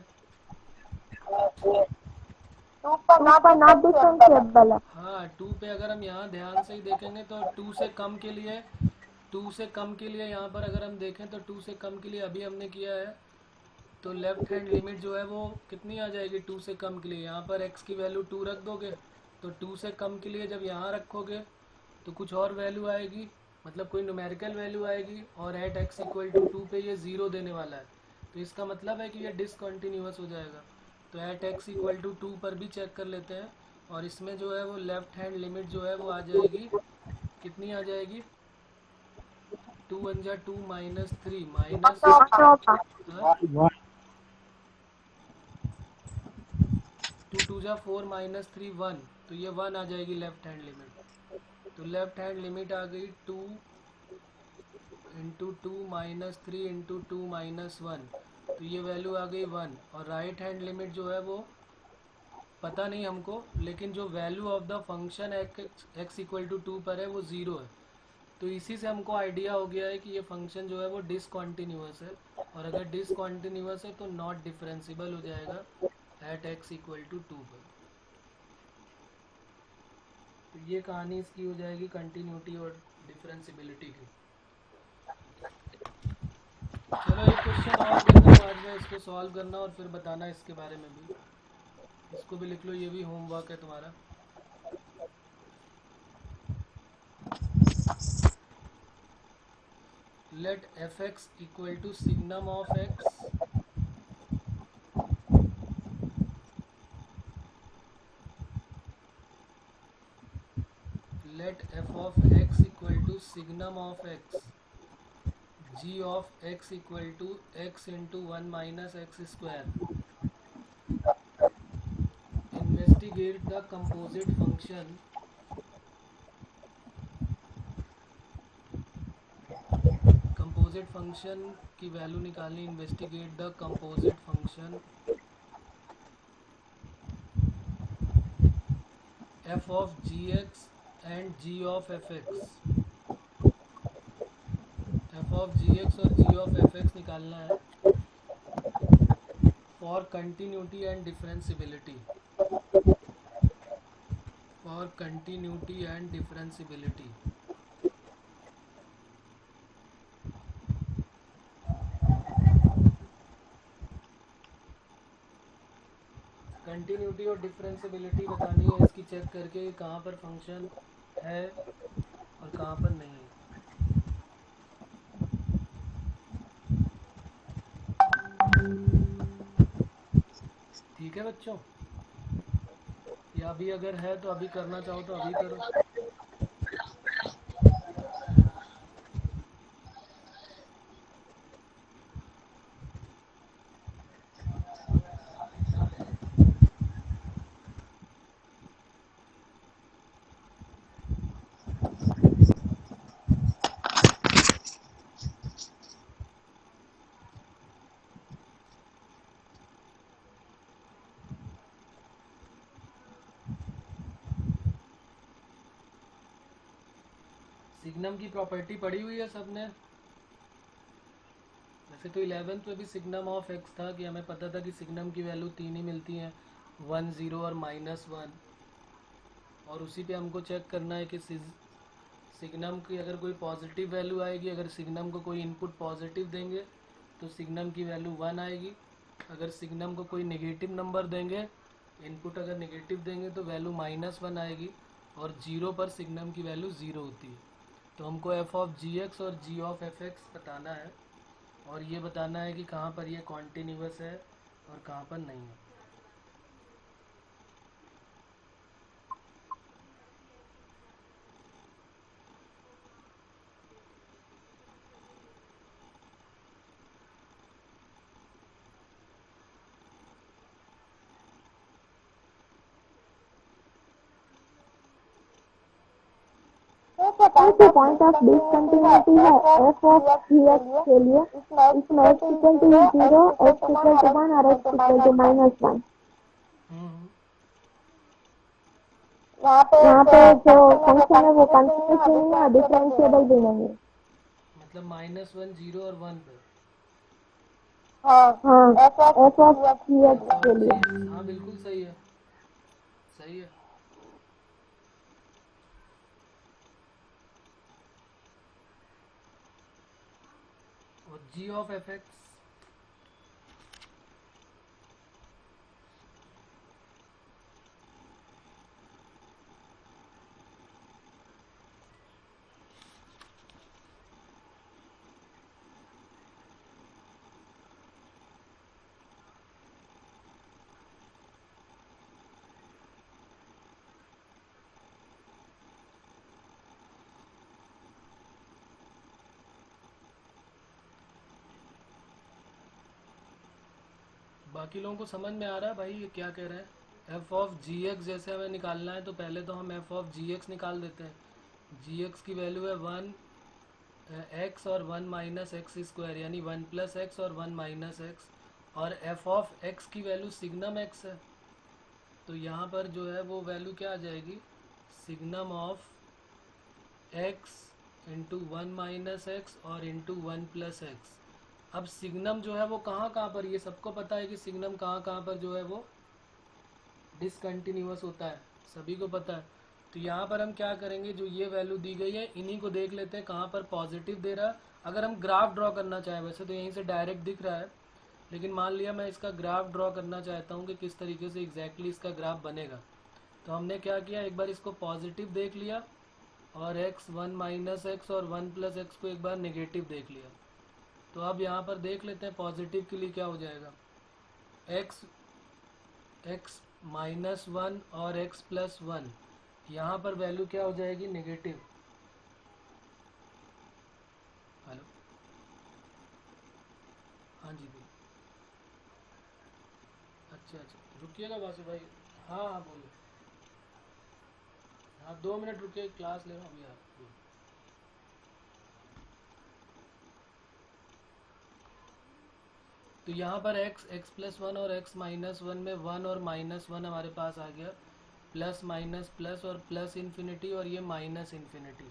2 पर नॉट डिफरेंशिएबल है। हाँ 2 पे अगर हम यहाँ ध्यान से ही देखेंगे तो 2 से कम के लिए 2 से कम के लिए यहाँ पर अगर हम देखें तो 2 से कम के लिए अभी हमने किया है, तो लेफ्ट हैंड लिमिट जो है वो कितनी आ जाएगी 2 से कम के लिए? यहाँ पर x की वैल्यू 2 रख दोगे, तो 2 से कम के लिए जब यहाँ रखोगे तो कुछ और वैल्यू आएगी, मतलब कोई न्यूमेरिकल वैल्यू आएगी, और एट x इक्वल टू 2 पे ये 0 देने वाला है, तो इसका मतलब है कि ये डिसकंटिन्यूअस हो जाएगा। तो एट x इक्वल टू 2 पर भी चेक कर लेते हैं, और इसमें जो है वो लेफ्ट हैंड लिमिट जो है वो आ जाएगी, कितनी आ जाएगी? 2 1 जा 2 माइनस 3 माइनस 2 2 जा 4 माइनस 3 1, तो ये 1 आ जाएगी लेफ्ट हैंड लिमिट। तो लेफ्ट हैंड लिमिट आ गई 2 इंटू 2 माइनस 3 इंटू 2 माइनस 1, तो ये वैल्यू आ गई 1। और राइट हैंड लिमिट जो है वो पता नहीं हमको, लेकिन जो value of the function x equal to 2 पर है वो 0 है। तो इसी से हमको आइडिया हो गया है कि ये फंक्शन जो है वो डिसकंटिन्यूअस है, और अगर डिसकंटिन्यूअस है तो नॉट डिफरेंशिएबल हो जाएगा एट x इक्वल टू 2 पर। तो ये कहानी इसकी हो जाएगी कंटिन्यूटी और डिफरेंशिएबिलिटी की। चलो एक क्वेश्चन और देखो, आज में इसको सॉल्व करना और फिर बताना इसके बारे में भी, इसको भी लिख लो, ये भी होमवर्क है तुम्हारा। Let fx equal to signum of x let f of x equal to signum of x, g of x equal to x into 1 minus x square. Investigate the composite function की value निकालनी। Investigate the composite function f of gx and g of fx। f of gx और g of fx निकालना है for continuity and differentiability, for continuity and differentiability. Continuity और differentiability बतानी है इसकी, check करके कहाँ पर फंक्शन है और कहाँ पर नहीं है। ठीक है बच्चों, या अभी अगर है तो अभी करना चाहो तो अभी करो। सिग्नम की प्रॉपर्टी पढ़ी हुई है सबने? वैसे तो 11th में भी सिग्नम ऑफ x था कि हमें पता था कि सिग्नम की वैल्यू 3 ही मिलती हैं, 1 0 और -1, और उसी पे हमको चेक करना है कि सिग्नम की अगर कोई पॉजिटिव वैल्यू आएगी, अगर सिग्नम को कोई इनपुट पॉजिटिव देंगे तो सिग्नम की वैल्यू 1 आएगी, अगर सिग्नम को कोई नेगेटिव नंबर देंगे, इनपुट अगर नेगेटिव देंगे तो वैल्यू -1 आएगी, और 0 पर सिग्नम की वैल्यू 0 होती है। तो हमको f ऑफ gx और g ऑफ fx बताना है, और ये बताना है कि कहाँ पर ये कॉन्टिन्यूअस है और कहाँ पर नहीं है। The point of discontinuity है f of gx के लिए, इसमें x equal to 0, x equal to 1 और x इक्वल टू -1। यहाँ पे जो फंक्शन है वो कंटिन्यूअस नहीं है और डिफरेंशिएबल भी नहीं है, मतलब -1 0 और 1 पे। हाँ f of gx के लिए। हाँ बिल्कुल सही है, सही है। और g ऑफ एफ एक्स बाकी लोगों को समझ में आ रहा है भाई ये क्या कह रहे हैं। एफ ऑफ जी एक्स जैसे हमें निकालना है तो पहले तो हम एफ ऑफ जी एक्स निकाल देते हैं। जी एक्स की वैल्यू है 1 x और 1 माइनस एक्स स्क्वायर यानी 1 प्लस एक्स और 1 माइनस एक्स, और एफ ऑफ एक्स की वैल्यू सिग्नम एक्स है। तो यहाँ पर जो है वो वैल्यू क्या आ जाएगी, signum of x into 1 minus x और इंटू 1 प्लस एक्स। अब सिग्नम जो है वो कहाँ कहाँ पर, ये सबको पता है कि सिग्नम कहाँ कहाँ पर जो है वो डिसकंटिन्यूअस होता है, सभी को पता है। तो यहाँ पर हम क्या करेंगे, जो ये वैल्यू दी गई है इन्हीं को देख लेते हैं कहाँ पर पॉजिटिव दे रहा है। अगर हम ग्राफ ड्रॉ करना चाहें, वैसे तो यहीं से डायरेक्ट दिख रहा है, लेकिन मान लिया मैं इसका ग्राफ ड्रॉ करना चाहता हूँ कि किस तरीके से एग्जैक्टली इसका ग्राफ बनेगा। तो हमने क्या किया, एक बार इसको पॉजिटिव देख लिया और एक्स 1 माइनस एक्स और 1 प्लस एक्स को एक बार नेगेटिव देख लिया। तो अब यहाँ पर देख लेते हैं पॉजिटिव के लिए क्या हो जाएगा, एक्स माइनस 1 और एक्स प्लस 1, यहाँ पर वैल्यू क्या हो जाएगी, नेगेटिव। हेलो, हाँ जी भाई, अच्छा रुकिएगा वासु भाई, हाँ हाँ बोलो, हाँ 2 मिनट रुकिए, क्लास ले रहा हूँ अभी। आप तो यहाँ पर एक्स प्लस 1 और एक्स माइनस 1 में 1 और माइनस 1 हमारे पास आ गया, प्लस माइनस प्लस और प्लस इन्फिनिटी और ये माइनस इन्फिनिटी।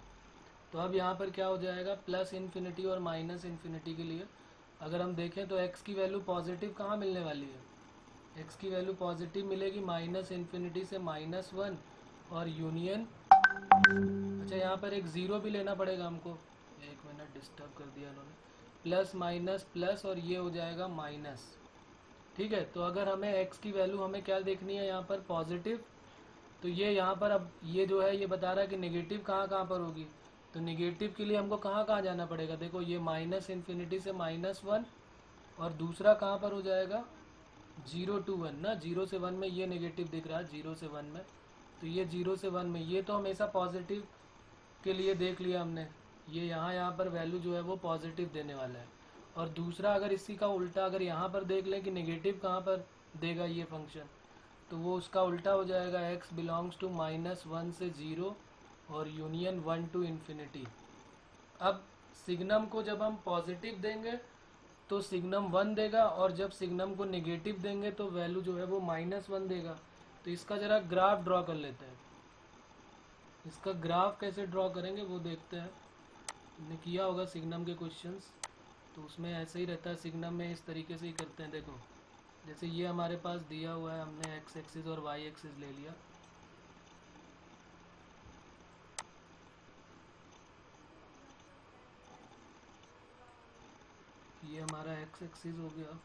तो अब यहाँ पर क्या हो जाएगा, प्लस इन्फिनिटी और माइनस इन्फिनिटी के लिए अगर हम देखें तो एक्स की वैल्यू पॉजिटिव कहाँ मिलने वाली है, एक्स की वैल्यू पॉजिटिव मिलेगी माइनस इन्फिनिटी से -1 और यूनियन, अच्छा यहाँ पर एक ज़ीरो भी लेना पड़ेगा हमको, एक मिनट डिस्टर्ब कर दिया उन्होंने, प्लस माइनस प्लस और ये हो जाएगा माइनस। ठीक है, तो अगर हमें x की वैल्यू हमें क्या देखनी है यहाँ पर पॉजिटिव, तो ये यहाँ पर अब ये जो है ये बता रहा है कि नेगेटिव कहाँ कहाँ पर होगी। तो नेगेटिव के लिए हमको कहाँ कहाँ जाना पड़ेगा, देखो ये माइनस इन्फिनिटी से -1 और दूसरा कहाँ पर हो जाएगा 0 to 1 ना, 0 से 1 में ये नेगेटिव दिख रहा है 0 से 1 में, तो ये 0 से 1 में ये तो हमेशा पॉजिटिव के लिए देख लिया हमने, ये यहाँ पर वैल्यू जो है वो पॉजिटिव देने वाला है। और दूसरा अगर इसी का उल्टा अगर यहाँ पर देख लें कि नेगेटिव कहाँ पर देगा ये फंक्शन, तो वो उसका उल्टा हो जाएगा x बिलोंग्स टू -1 से 0 और यूनियन 1 to इन्फिनिटी। अब सिग्नम को जब हम पॉजिटिव देंगे तो सिग्नम 1 देगा, और जब सिग्नम को नेगेटिव देंगे तो वैल्यू जो है वो -1 देगा। तो इसका ज़रा ग्राफ ड्रॉ कर लेते हैं, इसका ग्राफ कैसे ड्रॉ करेंगे वो देखते हैं। हमने किया होगा सिग्नम के क्वेश्चंस, तो उसमें ऐसे ही रहता है, सिग्नम में इस तरीके से ही करते हैं। देखो जैसे ये हमारे पास दिया हुआ है, हमने x एक्सिस और y एक्सिस ले लिया, ये हमारा x एक्सिस हो गया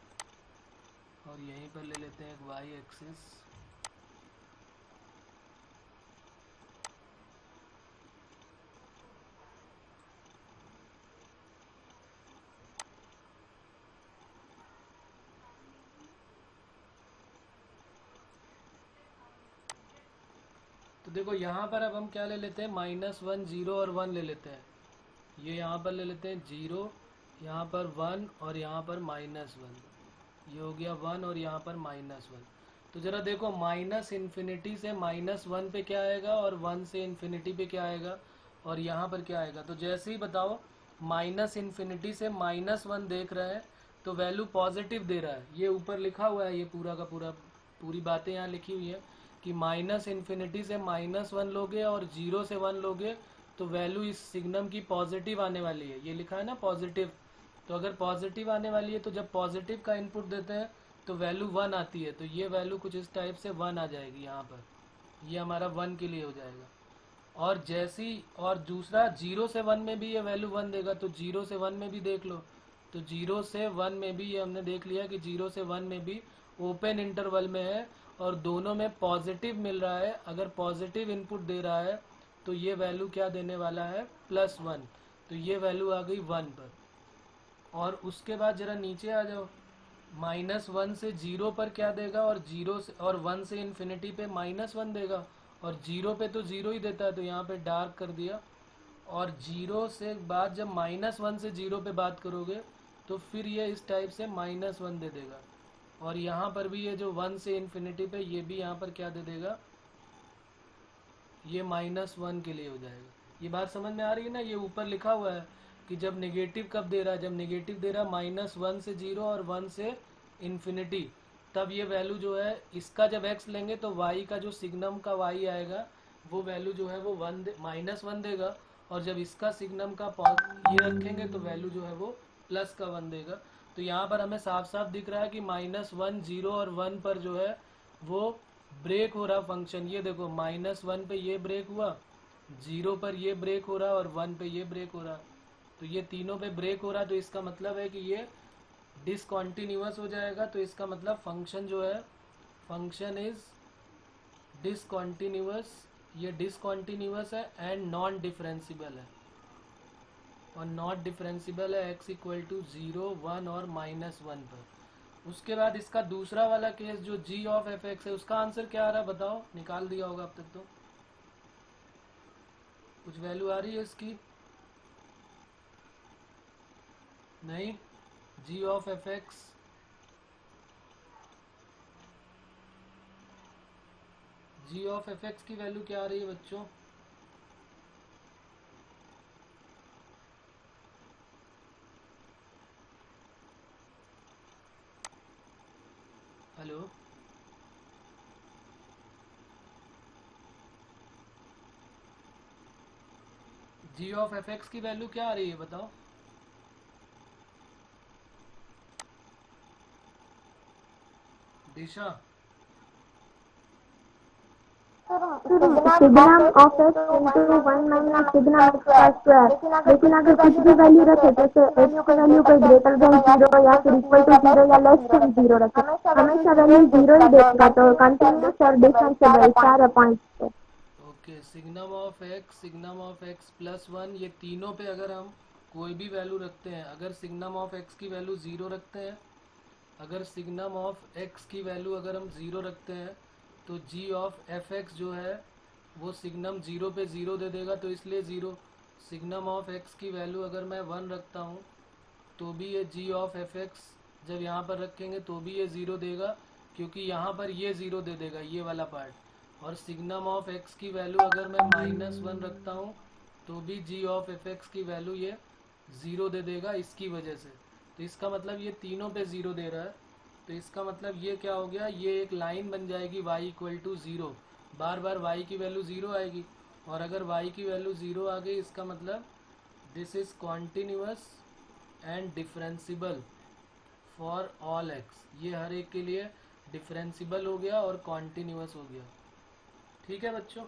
और यहीं पर ले लेते हैं एक y एक्सिस, तो देखो यहाँ पर अब हम क्या ले लेते हैं, -1 0 और 1 ले लेते हैं, ये यहाँ पर ले लेते हैं 0, यहाँ पर 1 और यहाँ पर -1, ये हो गया 1 और यहाँ पर -1। तो ज़रा देखो माइनस इन्फिनिटी से -1 पे क्या आएगा और 1 से इन्फिनिटी पे क्या आएगा और यहाँ पर क्या आएगा। तो जैसे ही बताओ माइनस इन्फिनिटी से -1 देख रहे हैं तो वैल्यू पॉजिटिव दे रहा है, ये ऊपर लिखा हुआ है, ये पूरा का पूरा पूरी बातें यहाँ लिखी हुई है कि माइनस इन्फिनिटी से -1 लोगे और 0 से 1 लोगे तो वैल्यू इस सिग्नम की पॉजिटिव आने वाली है, ये लिखा है ना पॉजिटिव। तो अगर पॉजिटिव आने वाली है तो जब पॉजिटिव का इनपुट देते हैं तो वैल्यू 1 आती है, तो ये वैल्यू कुछ इस टाइप से 1 आ जाएगी यहाँ पर, ये हमारा 1 के लिए हो जाएगा। और जैसी और दूसरा 0 से 1 में भी ये वैल्यू 1 देगा, तो 0 से 1 में भी देख लो तो 0 से 1 में भी ये हमने देख लिया कि 0 से 1 में भी ओपन इंटरवल में है और दोनों में पॉजिटिव मिल रहा है। अगर पॉजिटिव इनपुट दे रहा है तो ये वैल्यू क्या देने वाला है, +1। तो ये वैल्यू आ गई 1 पर। और उसके बाद जरा नीचे आ जाओ, -1 से 0 पर क्या देगा, और 0 से और 1 से इन्फिनिटी पे -1 देगा, और 0 पे तो 0 ही देता है, तो यहाँ पे डार्क कर दिया। और 0 से बाद जब -1 से 0 पे बात करोगे तो फिर ये इस टाइप से -1 दे देगा। और यहाँ पर भी ये जो 1 से इन्फिनिटी पे, ये भी यहाँ पर क्या दे देगा, ये -1 के लिए हो जाएगा। ये बात समझ में आ रही है ना। ये ऊपर लिखा हुआ है कि जब नेगेटिव कब दे रहा है, जब नेगेटिव दे रहा है -1 से 0 और 1 से इन्फिनिटी, तब ये वैल्यू जो है इसका जब x लेंगे तो y का जो सिग्नम का y आएगा वो वैल्यू जो है वो -1 देगा। और जब इसका सिग्नम का ये रखेंगे तो वैल्यू जो है वो +1 देगा। तो यहाँ पर हमें साफ साफ दिख रहा है कि -1, 0 और 1 पर जो है वो ब्रेक हो रहा फंक्शन। ये देखो, -1 पे ये ब्रेक हुआ, 0 पर ये ब्रेक हो रहा और 1 पे ये ब्रेक हो रहा। तो ये तीनों पे ब्रेक हो रहा, तो इसका मतलब है कि ये डिसकंटिन्यूअस हो जाएगा। तो इसका मतलब फंक्शन जो है, फंक्शन इज डिसकंटिन्यूअस, ये डिसकंटिन्यूअस है एंड नॉन डिफरेंशिबल है। और नॉट डिफरेंशिबल है x = 0, 1 और -1 पर। उसके बाद इसका दूसरा वाला केस जो g ऑफ f(x) है, उसका आंसर क्या आ रहा है बताओ, निकाल दिया होगा अब तक तो। कुछ वैल्यू आ रही है इसकी? नहीं। g of f(x), g of f(x) की वैल्यू क्या आ रही है बच्चों? हेलो, g ऑफ f(x) की वैल्यू क्या आ रही है बताओ। Disha, signum of x into 1 - signum x का स्क्वायर। लेकिन अगर कुछ भी वैल्यू रखे, जैसे x की वैल्यू कोई >0 या फिर =0 या <0 रखे, हमेशा वैल्यू 0 ही देगा। तो कंटिन्यूअस और डिफरेंशिएबल सारे पॉइंट्स पे। Okay, signum of x, signum of x +1, ये तीनों पे अगर हम कोई भी वैल्यू रखते हैं, अगर सिग्नम ऑफ x की वैल्यू 0 रखते हैं, अगर सिग्नम ऑफ x की वैल्यू अगर हम 0 रखते हैं तो g ऑफ f(x) जो है वो सिग्नम 0 पे 0 दे देगा, तो इसलिए 0। सिग्नम ऑफ x की वैल्यू अगर मैं 1 रखता हूँ तो भी ये g ऑफ f(x) जब यहाँ पर रखेंगे तो भी ये 0 देगा, क्योंकि यहाँ पर ये 0 दे देगा, ये वाला पार्ट। और सिग्नम ऑफ x की वैल्यू अगर मैं -1 रखता हूँ तो भी g ऑफ f(x) की वैल्यू ये 0 दे देगा इसकी वजह से। तो इसका मतलब ये तीनों पे 0 दे रहा है। तो इसका मतलब ये क्या हो गया, ये एक लाइन बन जाएगी y = 0, बार बार y की वैल्यू 0 आएगी। और अगर y की वैल्यू 0 आ गई, इसका मतलब this is continuous and differentiable for all x। ये हर एक के लिए डिफरेंशिबल हो गया और कॉन्टिन्यूअस हो गया। ठीक है बच्चों।